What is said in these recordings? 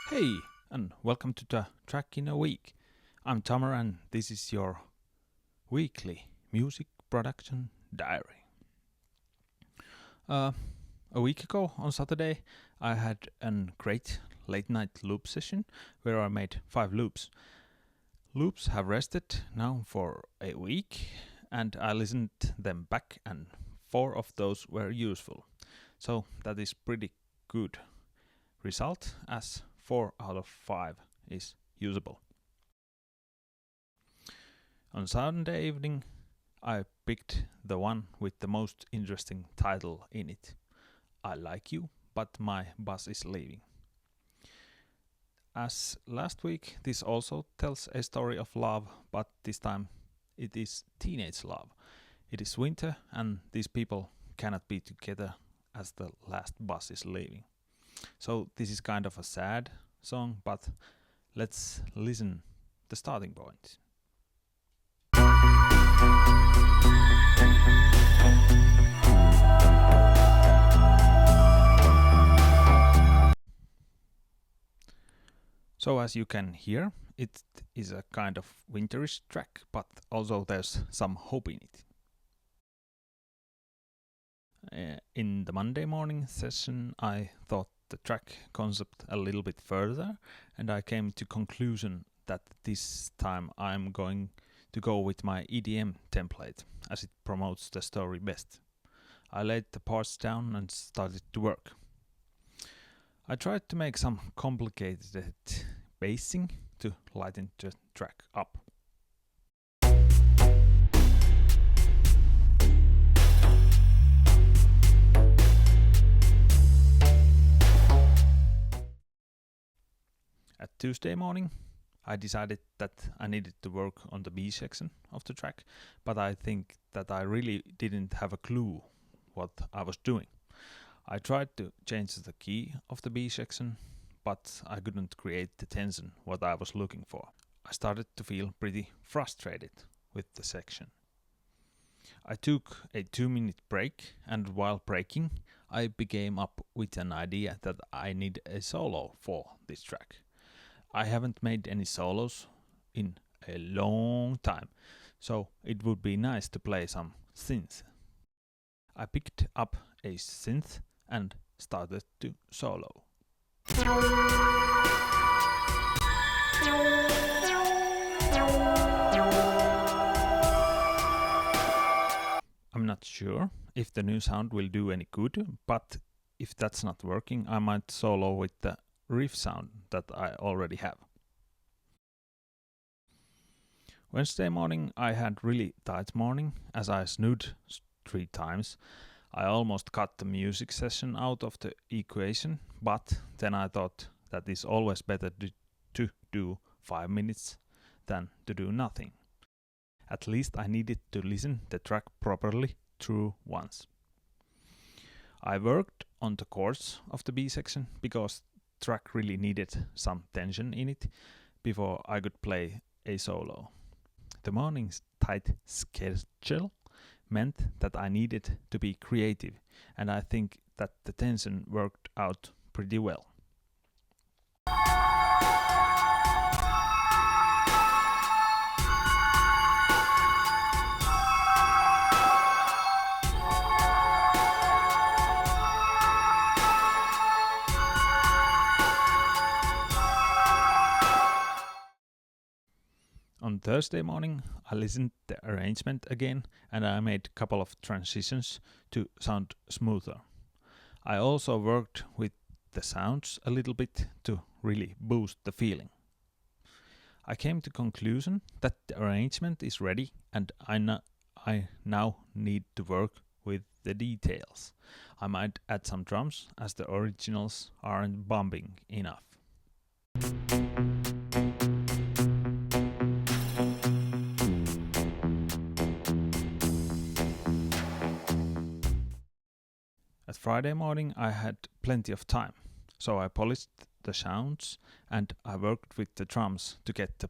Hey, and welcome to the Track in a Week. I'm Tummur, and this is your weekly music production diary. Uh, a week ago on Saturday, I had a great late night loop session where I made 5 loops. Loops have rested now for a week, and I listened them back, and 4 of those were useful. So that is pretty good result, as 4 out of 5 is usable. On Sunday evening, I picked the one with the most interesting title in it. I like you, but my bus is leaving. As last week, this also tells a story of love, but this time it is teenage love. It is winter, and these people cannot be together as the last bus is leaving. So this is kind of a sad song, but let's listen the starting point. So as you can hear, it is a kind of winterish track, but also there's some hope in it. In the Monday morning session, I thought the track concept a little bit further, and I came to conclusion that this time I'm going to go with my EDM template, as it promotes the story best. I laid the parts down and started to work. I tried to make some complicated bassing to lighten the track up. At Tuesday morning, I decided that I needed to work on the B section of the track, but I think that I really didn't have a clue what I was doing. I tried to change the key of the B section, but I couldn't create the tension what I was looking for. I started to feel pretty frustrated with the section. I took a 2-minute break, and while breaking, I came up with an idea that I need a solo for this track. I haven't made any solos in a long time, so it would be nice to play some synth. I picked up a synth and started to solo. I'm not sure if the new sound will do any good, but if that's not working, I might solo with the riff sound that I already have. Wednesday morning I had really tight morning as I snoozed 3 times. I almost cut the music session out of the equation, but then I thought that it's always better to do 5 minutes than to do nothing. At least I needed to listen the track properly through once. I worked on the chords of the B section because track really needed some tension in it before I could play a solo. The morning's tight schedule meant that I needed to be creative, and I think that the tension worked out pretty well. On Thursday morning, I listened the arrangement again, and I made a couple of transitions to sound smoother. I also worked with the sounds a little bit to really boost the feeling. I came to conclusion that the arrangement is ready, and I now need to work with the details. I might add some drums as the originals aren't bumping enough. At Friday morning I had plenty of time, so I polished the sounds and I worked with the drums to get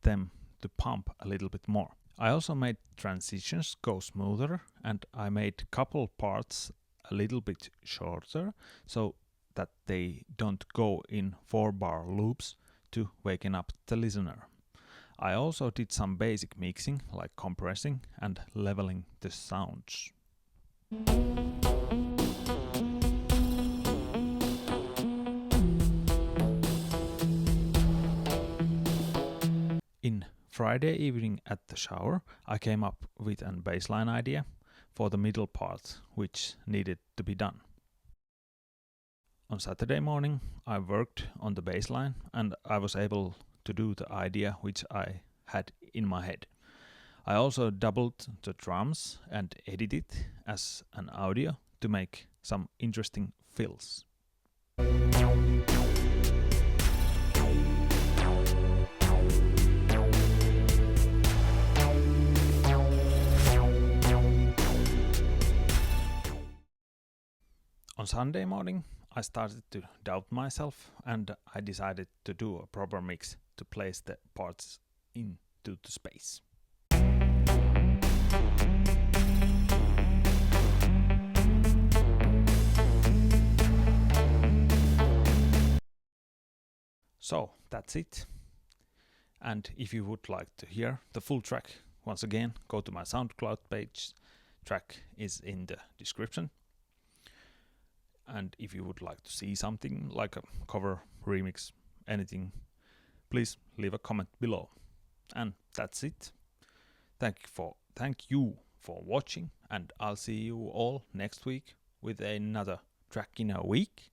them to pump a little bit more. I also made transitions go smoother, and I made couple parts a little bit shorter, so that they don't go in 4-bar loops to waken up the listener. I also did some basic mixing like compressing and leveling the sounds. In Friday evening at the shower, I came up with a bassline idea for the middle part, which needed to be done. On Saturday morning, I worked on the bassline and I was able to do the idea which I had in my head. I also doubled the drums and edited as an audio to make some interesting fills. On Sunday morning, I started to doubt myself and I decided to do a proper mix to place the parts into the space. So that's it. And if you would like to hear the full track, once again, go to my SoundCloud page. Track is in the description. And if you would like to see something like a cover, remix, anything, please leave a comment below. And that's it. Thank you for watching, and I'll see you all next week with another track in a week.